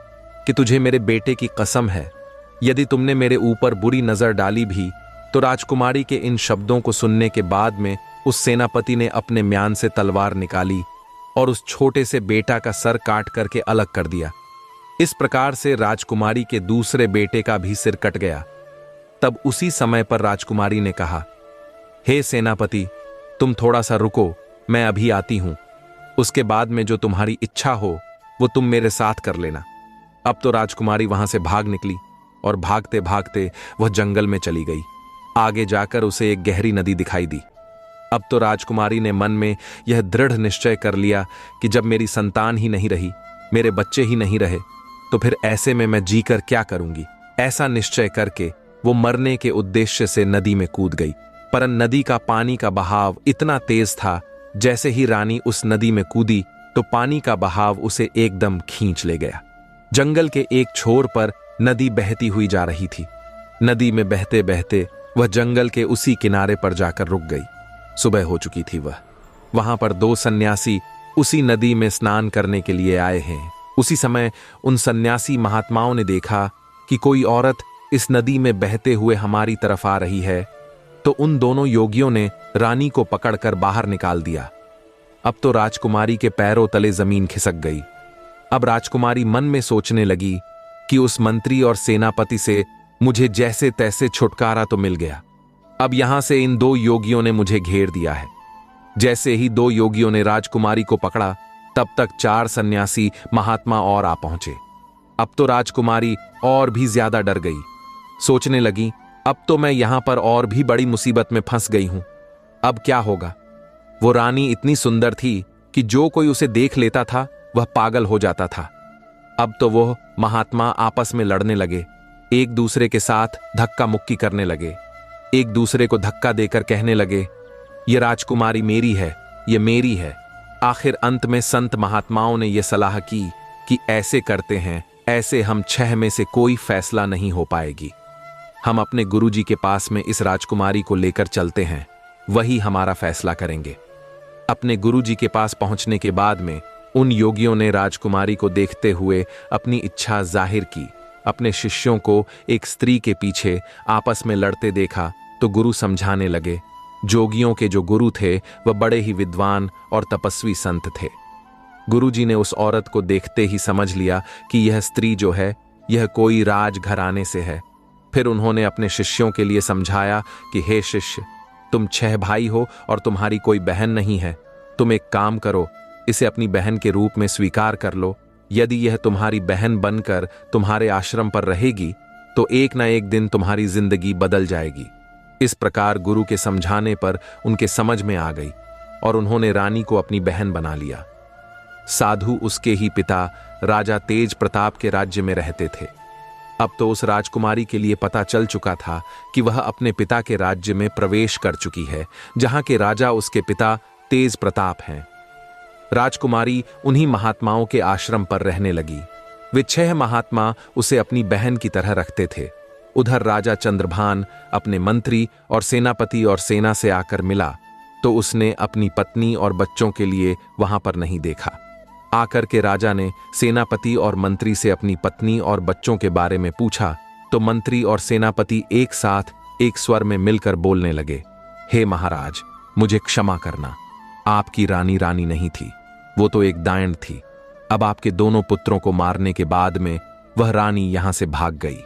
कि तुझे मेरे बेटे की कसम है, यदि तुमने मेरे ऊपर बुरी नजर डाली भी तो। राजकुमारी के इन शब्दों को सुनने के बाद में उस सेनापति ने अपने म्यान से तलवार निकाली और उस छोटे से बेटा का सर काट करके अलग कर दिया। इस प्रकार से राजकुमारी के दूसरे बेटे का भी सिर कट गया। तब उसी समय पर राजकुमारी ने कहा, हे सेनापति, तुम थोड़ा सा रुको, मैं अभी आती हूं। उसके बाद में जो तुम्हारी इच्छा हो वो तुम मेरे साथ कर लेना। अब तो राजकुमारी वहां से भाग निकली और भागते भागते वह जंगल में चली गई। आगे जाकर उसे एक गहरी नदी दिखाई दी। अब तो राजकुमारी ने मन में यह दृढ़ निश्चय कर लिया कि जब मेरी संतान ही नहीं रही, मेरे बच्चे ही नहीं रहे, तो फिर ऐसे में मैं जीकर क्या करूंगी। ऐसा निश्चय करके वो मरने के उद्देश्य से नदी में कूद गई। पर नदी का पानी का बहाव इतना तेज था, जैसे ही रानी उस नदी में कूदी तो पानी का बहाव उसे एकदम खींच ले गया। जंगल के एक छोर पर नदी बहती हुई जा रही थी। नदी में बहते बहते वह जंगल के उसी किनारे पर जाकर रुक गई। सुबह हो चुकी थी। वहां पर दो सन्यासी उसी नदी में स्नान करने के लिए आए हैं। उसी समय उन सन्यासी महात्माओं ने देखा कि कोई औरत इस नदी में बहते हुए हमारी तरफ आ रही है, तो उन दोनों योगियों ने रानी को पकड़कर बाहर निकाल दिया। अब तो राजकुमारी के पैरों तले जमीन खिसक गई। अब राजकुमारी मन में सोचने लगी कि उस मंत्री और सेनापति से मुझे जैसे तैसे छुटकारा तो मिल गया, अब यहां से इन दो योगियों ने मुझे घेर दिया है। जैसे ही दो योगियों ने राजकुमारी को पकड़ा, तब तक 4 सन्यासी महात्मा और आ पहुंचे। अब तो राजकुमारी और भी ज्यादा डर गई। सोचने लगी, अब तो मैं यहां पर और भी बड़ी मुसीबत में फंस गई हूं। अब क्या होगा। वो रानी इतनी सुंदर थी कि जो कोई उसे देख लेता था वह पागल हो जाता था। अब तो वो महात्मा आपस में लड़ने लगे, एक दूसरे के साथ धक्का मुक्की करने लगे, एक दूसरे को धक्का देकर कहने लगे ये राजकुमारी मेरी है, ये मेरी है। आखिर अंत में संत महात्माओं ने यह सलाह की कि ऐसे करते हैं, ऐसे हम 6 में से कोई फैसला नहीं हो पाएगी। हम अपने गुरुजी के पास में इस राजकुमारी को लेकर चलते हैं, वही हमारा फैसला करेंगे। अपने गुरुजी के पास पहुंचने के बाद में उन योगियों ने राजकुमारी को देखते हुए अपनी इच्छा जाहिर की। अपने शिष्यों को एक स्त्री के पीछे आपस में लड़ते देखा तो गुरु समझाने लगे। जोगियों के जो गुरु थे वह बड़े ही विद्वान और तपस्वी संत थे। गुरुजी ने उस औरत को देखते ही समझ लिया कि यह स्त्री जो है यह कोई राजघराने से है। फिर उन्होंने अपने शिष्यों के लिए समझाया कि हे शिष्य, तुम 6 भाई हो और तुम्हारी कोई बहन नहीं है। तुम एक काम करो, इसे अपनी बहन के रूप में स्वीकार कर लो। यदि यह तुम्हारी बहन बनकर तुम्हारे आश्रम पर रहेगी तो एक न एक दिन तुम्हारी जिंदगी बदल जाएगी। इस प्रकार गुरु के समझाने पर उनके समझ में आ गई और उन्होंने रानी को अपनी बहन बना लिया। साधु उसके ही पिता राजा तेज प्रताप के राज्य में रहते थे। अब तो उस राजकुमारी के लिए पता चल चुका था कि वह अपने पिता के राज्य में प्रवेश कर चुकी है, जहां के राजा उसके पिता तेज प्रताप हैं। राजकुमारी उन्हीं महात्माओं के आश्रम पर रहने लगी। वे 6 महात्मा उसे अपनी बहन की तरह रखते थे। उधर राजा चंद्रभान अपने मंत्री और सेनापति और सेना से आकर मिला तो उसने अपनी पत्नी और बच्चों के लिए वहां पर नहीं देखा। आकर के राजा ने सेनापति और मंत्री से अपनी पत्नी और बच्चों के बारे में पूछा तो मंत्री और सेनापति एक साथ एक स्वर में मिलकर बोलने लगे, हे महाराज, मुझे क्षमा करना। आपकी रानी रानी नहीं थी, वो तो एक डायन थी। अब आपके दोनों पुत्रों को मारने के बाद में वह रानी यहां से भाग गई।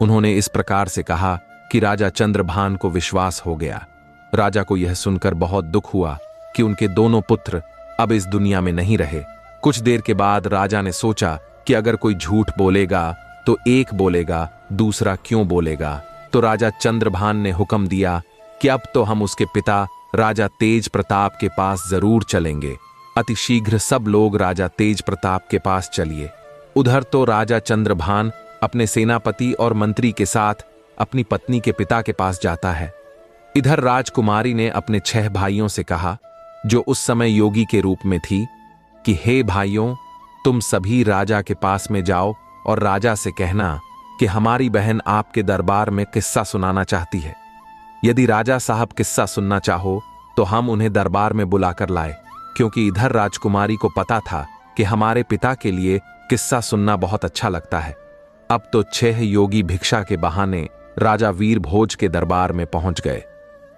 उन्होंने इस प्रकार से कहा कि राजा चंद्रभान को विश्वास हो गया। राजा को यह सुनकर बहुत दुख हुआ कि उनके दोनों पुत्र अब इस दुनिया में नहीं रहे। कुछ देर के बाद राजा ने सोचा कि अगर कोई झूठ बोलेगा तो एक बोलेगा, दूसरा क्यों बोलेगा। तो राजा चंद्रभान ने हुक्म दिया कि अब तो हम उसके पिता राजा तेज प्रताप के पास जरूर चलेंगे। अतिशीघ्र सब लोग राजा तेज प्रताप के पास चलिए। उधर तो राजा चंद्रभान अपने सेनापति और मंत्री के साथ अपनी पत्नी के पिता के पास जाता है। इधर राजकुमारी ने अपने 6 भाइयों से कहा, जो उस समय योगी के रूप में थी, कि हे भाइयों, तुम सभी राजा के पास में जाओ और राजा से कहना कि हमारी बहन आपके दरबार में किस्सा सुनाना चाहती है। यदि राजा साहब किस्सा सुनना चाहो तो हम उन्हें दरबार में बुलाकर लाए, क्योंकि इधर राजकुमारी को पता था कि हमारे पिता के लिए किस्सा सुनना बहुत अच्छा लगता है। अब तो 6 योगी भिक्षा के बहाने राजा वीर भोज के दरबार में पहुंच गए।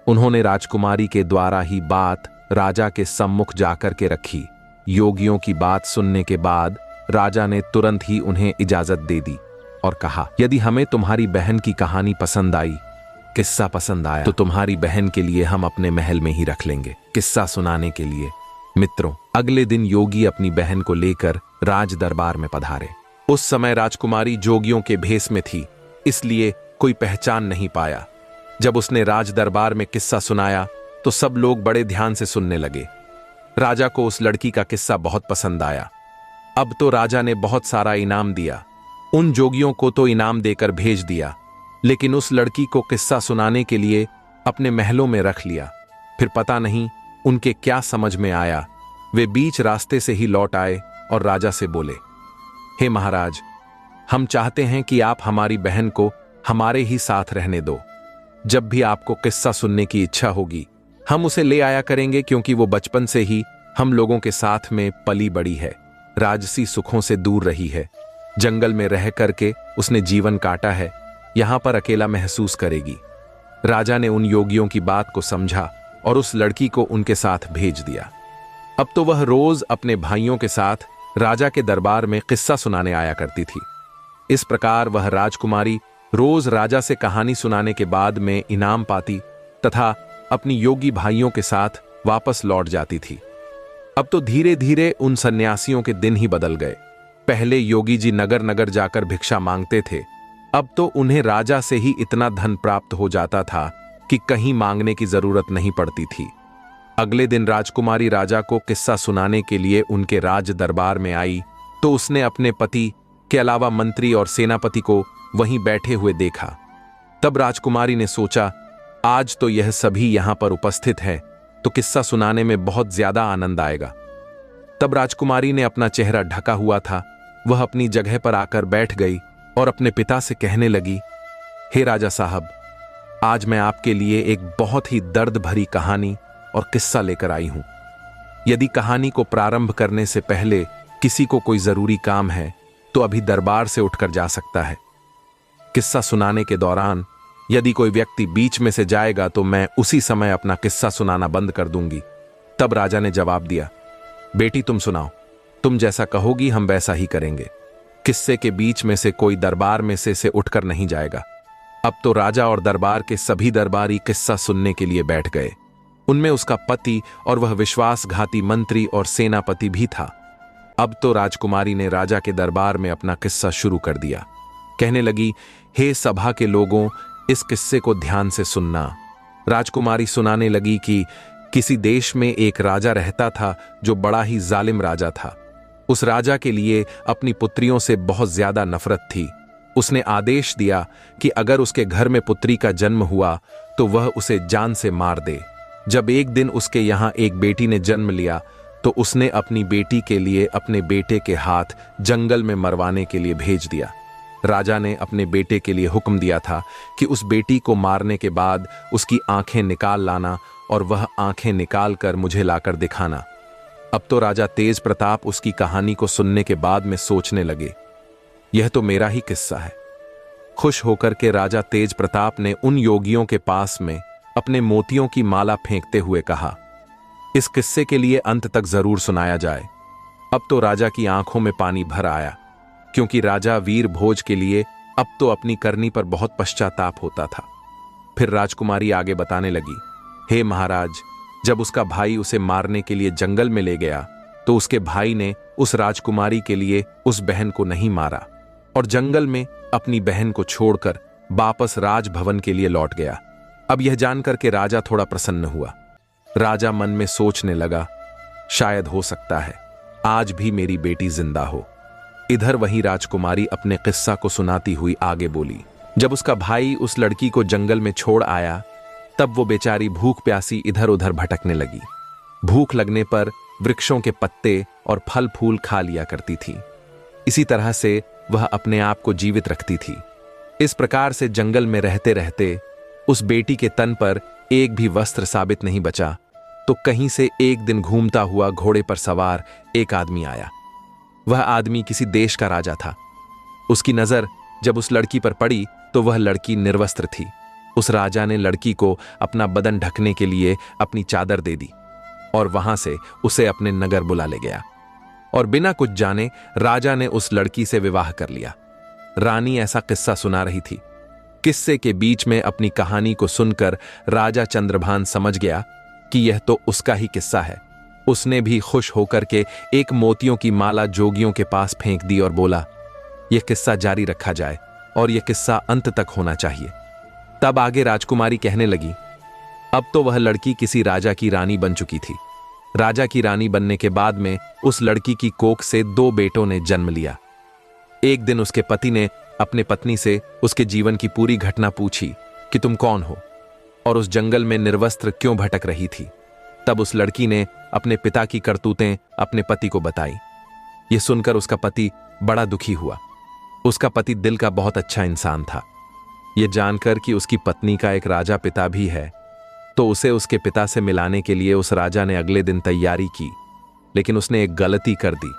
उन्होंने राजकुमारी के द्वारा ही बात राजा के सम्मुख जाकर के रखी। योगियों की बात सुनने के बाद राजा ने तुरंत ही उन्हें इजाजत दे दी और कहा, यदि हमें तुम्हारी बहन की कहानी पसंद आई, किस्सा पसंद आया, तो तुम्हारी बहन के लिए हम अपने महल में ही रख लेंगे किस्सा सुनाने के लिए। मित्रों, अगले दिन योगी अपनी बहन को लेकर राज दरबार में पधारे। उस समय राजकुमारी जोगियों के भेष में थी, इसलिए कोई पहचान नहीं पाया। जब उसने राज दरबार में किस्सा सुनाया तो सब लोग बड़े ध्यान से सुनने लगे। राजा को उस लड़की का किस्सा बहुत पसंद आया। अब तो राजा ने बहुत सारा इनाम दिया। उन जोगियों को तो इनाम देकर भेज दिया, लेकिन उस लड़की को किस्सा सुनाने के लिए अपने महलों में रख लिया। फिर पता नहीं उनके क्या समझ में आया, वे बीच रास्ते से ही लौट आए और राजा से बोले, हे महाराज, हम चाहते हैं कि आप हमारी बहन को हमारे ही साथ रहने दो। जब भी आपको किस्सा सुनने की इच्छा होगी हम उसे ले आया करेंगे, क्योंकि वो बचपन से ही हम लोगों के साथ में पली बड़ी है, राजसी सुखों से दूर रही है, जंगल में रह करके उसने जीवन काटा है, यहां पर अकेला महसूस करेगी। राजा ने उन योगियों की बात को समझा और उस लड़की को उनके साथ भेज दिया। अब तो वह रोज अपने भाइयों के साथ राजा के दरबार में किस्सा सुनाने आया करती थी। इस प्रकार वह राजकुमारी रोज राजा से कहानी सुनाने के बाद में इनाम पाती तथा अपनी योगी भाइयों के साथ वापस लौट जाती थी। अब तो धीरे धीरे उन सन्यासियों के दिन ही बदल गए। पहले योगी जी नगर नगर जाकर भिक्षा मांगते थे, अब तो उन्हें राजा से ही इतना धन प्राप्त हो जाता था कि कहीं मांगने की जरूरत नहीं पड़ती थी। अगले दिन राजकुमारी राजा को किस्सा सुनाने के लिए उनके राज दरबार में आई तो उसने अपने पति के अलावा मंत्री और सेनापति को वहीं बैठे हुए देखा। तब राजकुमारी ने सोचा, आज तो यह सभी यहां पर उपस्थित है तो किस्सा सुनाने में बहुत ज्यादा आनंद आएगा। तब राजकुमारी ने अपना चेहरा ढका हुआ था, वह अपनी जगह पर आकर बैठ गई और अपने पिता से कहने लगी, हे राजा साहब, आज मैं आपके लिए एक बहुत ही दर्द भरी कहानी और किस्सा लेकर आई हूं। यदि कहानी को प्रारंभ करने से पहले किसी को कोई जरूरी काम है तो अभी दरबार से उठकर जा सकता है। किस्सा सुनाने के दौरान यदि कोई व्यक्ति बीच में से जाएगा तो मैं उसी समय अपना किस्सा सुनाना बंद कर दूंगी। तब राजा ने जवाब दिया, बेटी तुम सुनाओ, तुम जैसा कहोगी हम वैसा ही करेंगे। किस्से के बीच में से कोई दरबार में से उठकर नहीं जाएगा। अब तो राजा और दरबार के सभी दरबारी किस्सा सुनने के लिए बैठ गए। उनमें उसका पति और वह विश्वासघाती मंत्री और सेनापति भी था। अब तो राजकुमारी ने राजा के दरबार में अपना किस्सा शुरू कर दिया। कहने लगी, हे सभा के लोगों, इस किस्से को ध्यान से सुनना। राजकुमारी सुनाने लगी कि किसी देश में एक राजा रहता था जो बड़ा ही जालिम राजा था। उस राजा के लिए अपनी पुत्रियों से बहुत ज्यादा नफरत थी। उसने आदेश दिया कि अगर उसके घर में पुत्री का जन्म हुआ तो वह उसे जान से मार दे। जब एक दिन उसके यहाँ एक बेटी ने जन्म लिया तो उसने अपनी बेटी के लिए अपने बेटे के हाथ जंगल में मरवाने के लिए भेज दिया। राजा ने अपने बेटे के लिए हुक्म दिया था कि उस बेटी को मारने के बाद उसकी आंखें निकाल लाना और वह आंखें निकाल कर मुझे लाकर दिखाना। अब तो राजा तेज प्रताप उसकी कहानी को सुनने के बाद में सोचने लगे, यह तो मेरा ही किस्सा है। खुश होकर के राजा तेज प्रताप ने उन योगियों के पास में अपने मोतियों की माला फेंकते हुए कहा, इस किस्से के लिए अंत तक जरूर सुनाया जाए। अब तो राजा की आंखों में पानी भर आया, क्योंकि राजा वीर भोज के लिए अब तो अपनी करनी पर बहुत पश्चाताप होता था। फिर राजकुमारी आगे बताने लगी, हे महाराज, जब उसका भाई उसे मारने के लिए जंगल में ले गया तो उसके भाई ने उस राजकुमारी के लिए उस बहन को नहीं मारा और जंगल में अपनी बहन को छोड़कर वापस राजभवन के लिए लौट गया। अब यह जानकर के राजा थोड़ा प्रसन्न हुआ। राजा मन में सोचने लगा, शायद हो सकता है आज भी मेरी बेटी जिंदा हो। इधर वही राजकुमारी अपने किस्सा को सुनाती हुई आगे बोली, जब उसका भाई उस लड़की को जंगल में छोड़ आया तब वो बेचारी भूख प्यासी इधर उधर भटकने लगी। भूख लगने पर वृक्षों के पत्ते और फल फूल खा लिया करती थी। इसी तरह से वह अपने आप को जीवित रखती थी। इस प्रकार से जंगल में रहते रहते उस बेटी के तन पर एक भी वस्त्र साबित नहीं बचा तो कहीं से एक दिन घूमता हुआ घोड़े पर सवार एक आदमी आया। वह आदमी किसी देश का राजा था। उसकी नजर जब उस लड़की पर पड़ी तो वह लड़की निर्वस्त्र थी। उस राजा ने लड़की को अपना बदन ढकने के लिए अपनी चादर दे दी और वहां से उसे अपने नगर बुला ले गया और बिना कुछ जाने राजा ने उस लड़की से विवाह कर लिया। रानी ऐसा किस्सा सुना रही थी। किस्से के बीच में अपनी कहानी को सुनकर राजा चंद्रभान समझ गया कि यह तो उसका ही किस्सा है। उसने भी खुश होकर के एक मोतियों की माला जोगियों के पास फेंक दी और बोला, यह किस्सा जारी रखा जाए और यह किस्सा अंत तक होना चाहिए। तब आगे राजकुमारी कहने लगी, अब तो वह लड़की किसी राजा की रानी बन चुकी थी। राजा की रानी बनने के बाद में उस लड़की की कोख से 2 बेटों ने जन्म लिया। एक दिन उसके पति ने अपने पत्नी से उसके जीवन की पूरी घटना पूछी कि तुम कौन हो और उस जंगल में निर्वस्त्र क्यों भटक रही थी। तब उस लड़की ने अपने पिता की करतूतें अपने पति को बताई। यह सुनकर उसका पति बड़ा दुखी हुआ। उसका पति दिल का बहुत अच्छा इंसान था। यह जानकर कि उसकी पत्नी का एक राजा पिता भी है तो उसे उसके पिता से मिलाने के लिए उस राजा ने अगले दिन तैयारी की, लेकिन उसने एक गलती कर दी।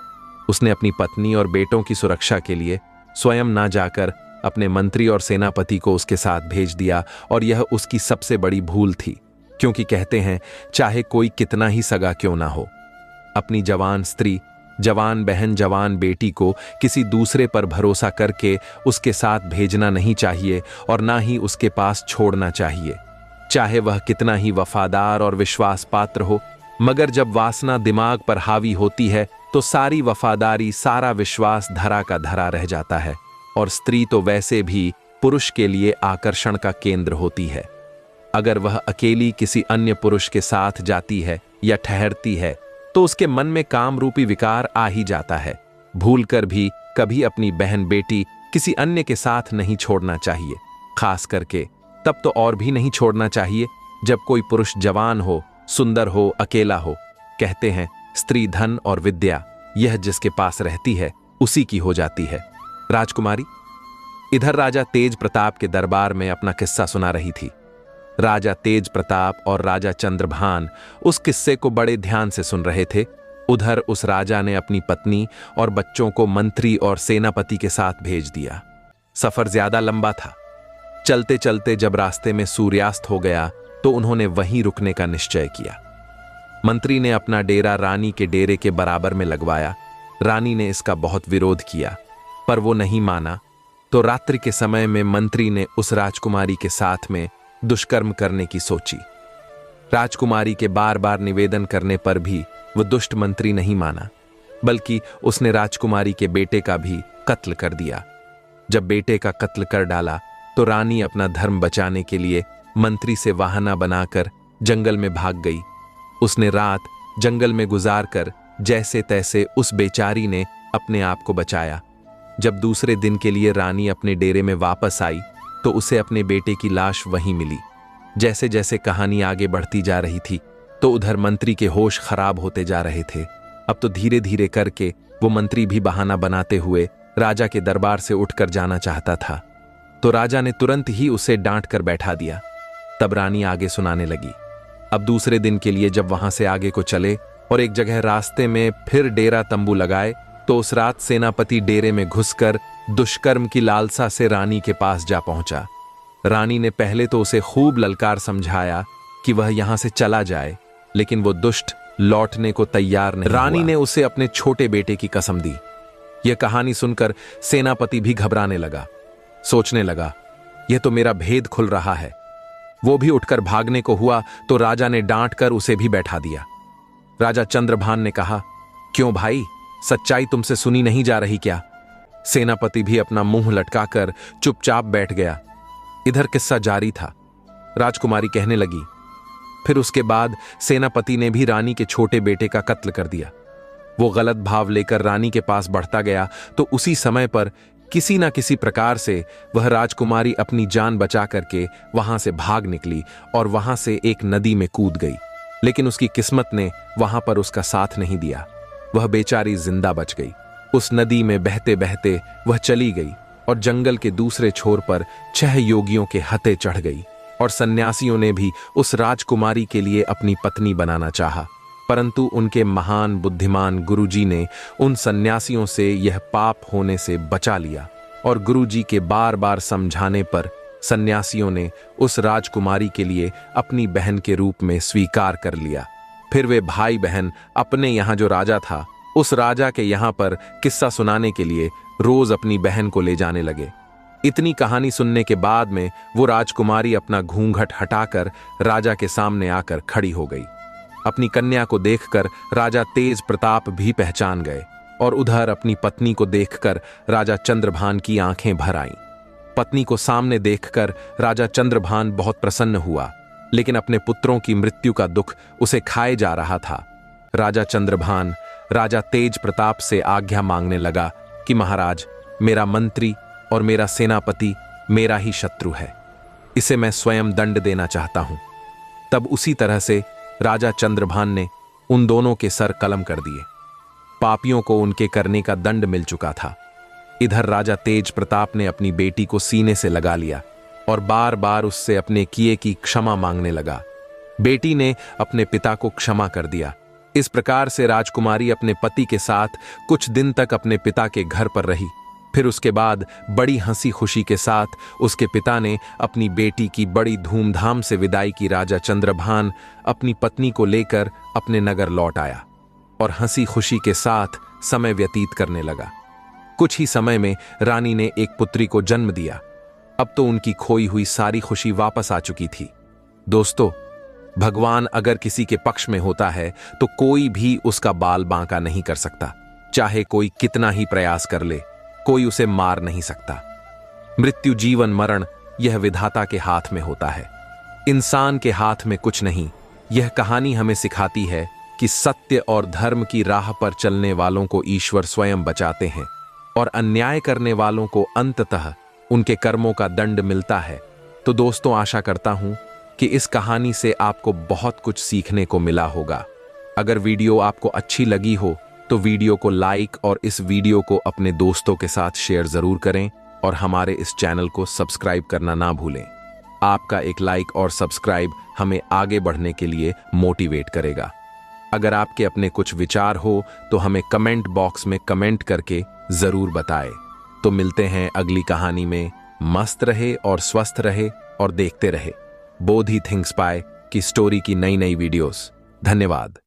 उसने अपनी पत्नी और बेटों की सुरक्षा के लिए स्वयं ना जाकर अपने मंत्री और सेनापति को उसके साथ भेज दिया और यह उसकी सबसे बड़ी भूल थी, क्योंकि कहते हैं चाहे कोई कितना ही सगा क्यों ना हो, अपनी जवान स्त्री, जवान बहन, जवान बेटी को किसी दूसरे पर भरोसा करके उसके साथ भेजना नहीं चाहिए और ना ही उसके पास छोड़ना चाहिए, चाहे वह कितना ही वफादार और विश्वास पात्र हो। मगर जब वासना दिमाग पर हावी होती है तो सारी वफादारी, सारा विश्वास धरा का धरा रह जाता है और स्त्री तो वैसे भी पुरुष के लिए आकर्षण का केंद्र होती है। अगर वह अकेली किसी अन्य पुरुष के साथ जाती है या ठहरती है तो उसके मन में काम रूपी विकार आ ही जाता है। भूलकर भी कभी अपनी बहन बेटी किसी अन्य के साथ नहीं छोड़ना चाहिए। खास करके तब तो और भी नहीं छोड़ना चाहिए जब कोई पुरुष जवान हो, सुंदर हो, अकेला हो, कहते हैं स्त्री, धन और विद्या यह जिसके पास रहती है उसी की हो जाती है। राजकुमारी इधर राजा तेज प्रताप के दरबार में अपना किस्सा सुना रही थी। राजा तेज प्रताप और राजा चंद्रभान उस किस्से को बड़े ध्यान से सुन रहे थे। उधर उस राजा ने अपनी पत्नी और बच्चों को मंत्री और सेनापति के साथ भेज दिया। सफर ज्यादा लंबा था। चलते चलते जब रास्ते में सूर्यास्त हो गया तो उन्होंने वहीं रुकने का निश्चय किया। मंत्री ने अपना डेरा रानी के डेरे के बराबर में लगवाया। रानी ने इसका बहुत विरोध किया, पर वो नहीं माना। तो रात्रि के समय में मंत्री ने उस राजकुमारी के साथ में दुष्कर्म करने की सोची। राजकुमारी के बार बार निवेदन करने पर भी वो दुष्ट मंत्री नहीं माना, बल्कि उसने राजकुमारी के बेटे का भी कत्ल कर दिया। जब बेटे का कत्ल कर डाला तो रानी अपना धर्म बचाने के लिए मंत्री से वाहना बनाकर जंगल में भाग गई। उसने रात जंगल में गुजारकर जैसे तैसे उस बेचारी ने अपने आप को बचाया। जब दूसरे दिन के लिए रानी अपने डेरे में वापस आई तो उसे अपने बेटे की लाश वहीं मिली। जैसे जैसे कहानी आगे बढ़ती जा रही थी तो उधर मंत्री के होश खराब होते जा रहे थे। अब तो धीरे धीरे करके वो मंत्री भी बहाना बनाते हुए राजा के दरबार से उठकर जाना चाहता था। तो राजा ने तुरंत ही उसे डांट कर बैठा दिया। तब रानी आगे सुनाने लगी। अब दूसरे दिन के लिए जब वहां से आगे को चले और एक जगह रास्ते में फिर डेरा तंबू लगाए तो उस रात सेनापति डेरे में घुसकर दुष्कर्म की लालसा से रानी के पास जा पहुंचा। रानी ने पहले तो उसे खूब ललकार समझाया कि वह यहां से चला जाए, लेकिन वो दुष्ट लौटने को तैयार नहीं। रानी ने उसे अपने छोटे बेटे की कसम दी। यह कहानी सुनकर सेनापति भी घबराने लगा। सोचने लगा, यह तो मेरा भेद खुल रहा है। वो भी उठकर भागने को हुआ तो राजा ने डांट कर उसे भी बैठा दिया। राजा चंद्रभान ने कहा, क्यों भाई, सच्चाई तुमसे सुनी नहीं जा रही क्या? सेनापति भी अपना मुंह लटकाकर चुपचाप बैठ गया। इधर किस्सा जारी था। राजकुमारी कहने लगी, फिर उसके बाद सेनापति ने भी रानी के छोटे बेटे का कत्ल कर दिया। वो गलत भाव लेकर रानी के पास बढ़ता गया तो उसी समय पर किसी ना किसी प्रकार से वह राजकुमारी अपनी जान बचा करके वहां से भाग निकली और वहां से एक नदी में कूद गई। लेकिन उसकी किस्मत ने वहां पर उसका साथ नहीं दिया। वह बेचारी जिंदा बच गई। उस नदी में बहते बहते वह चली गई और जंगल के दूसरे छोर पर 6 योगियों के हथे चढ़ गई। और सन्यासियों ने भी उस राजकुमारी के लिए अपनी पत्नी बनाना चाहा, परंतु उनके महान बुद्धिमान गुरुजी ने उन सन्यासियों से यह पाप होने से बचा लिया। और गुरुजी के बार बार समझाने पर सन्यासियों ने उस राजकुमारी के लिए अपनी बहन के रूप में स्वीकार कर लिया। फिर वे भाई बहन अपने यहाँ जो राजा था उस राजा के यहाँ पर किस्सा सुनाने के लिए रोज अपनी बहन को ले जाने लगे। इतनी कहानी सुनने के बाद में वो राजकुमारी अपना घूंघट हटाकर राजा के सामने आकर खड़ी हो गई। अपनी कन्या को देखकर राजा तेज प्रताप भी पहचान गए और उधर अपनी पत्नी को देखकर राजा चंद्रभान की आंखें भर आईं। पत्नी को सामने देखकर राजा चंद्रभान बहुत प्रसन्न हुआ, लेकिन अपने पुत्रों की मृत्यु का दुख उसे खाए जा रहा था। राजा चंद्रभान राजा तेज प्रताप से आज्ञा मांगने लगा कि महाराज, मेरा मंत्री और मेरा सेनापति मेरा ही शत्रु है, इसे मैं स्वयं दंड देना चाहता हूं। तब उसी तरह से राजा चंद्रभान ने उन दोनों के सर कलम कर दिए। पापियों को उनके करने का दंड मिल चुका था। इधर राजा तेज प्रताप ने अपनी बेटी को सीने से लगा लिया और बार बार उससे अपने किए की क्षमा मांगने लगा। बेटी ने अपने पिता को क्षमा कर दिया। इस प्रकार से राजकुमारी अपने पति के साथ कुछ दिन तक अपने पिता के घर पर रही। फिर उसके बाद बड़ी हंसी खुशी के साथ उसके पिता ने अपनी बेटी की बड़ी धूमधाम से विदाई की। राजा चंद्रभान अपनी पत्नी को लेकर अपने नगर लौट आया और हंसी खुशी के साथ समय व्यतीत करने लगा। कुछ ही समय में रानी ने एक पुत्री को जन्म दिया। अब तो उनकी खोई हुई सारी खुशी वापस आ चुकी थी। दोस्तों, भगवान अगर किसी के पक्ष में होता है तो कोई भी उसका बाल बांका नहीं कर सकता। चाहे कोई कितना ही प्रयास कर ले, कोई उसे मार नहीं सकता। मृत्यु, जीवन, मरण यह विधाता के हाथ में होता है, इंसान के हाथ में कुछ नहीं। यह कहानी हमें सिखाती है कि सत्य और धर्म की राह पर चलने वालों को ईश्वर स्वयं बचाते हैं और अन्याय करने वालों को अंततः उनके कर्मों का दंड मिलता है। तो दोस्तों, आशा करता हूं कि इस कहानी से आपको बहुत कुछ सीखने को मिला होगा। अगर वीडियो आपको अच्छी लगी हो तो वीडियो को लाइक और इस वीडियो को अपने दोस्तों के साथ शेयर जरूर करें और हमारे इस चैनल को सब्सक्राइब करना ना भूलें। आपका एक लाइक और सब्सक्राइब हमें आगे बढ़ने के लिए मोटिवेट करेगा। अगर आपके अपने कुछ विचार हो तो हमें कमेंट बॉक्स में कमेंट करके जरूर बताएं। तो मिलते हैं अगली कहानी में। मस्त रहे और स्वस्थ रहे और देखते रहे बोधी थिंग्स पाए की स्टोरी की नई नई वीडियोस। धन्यवाद।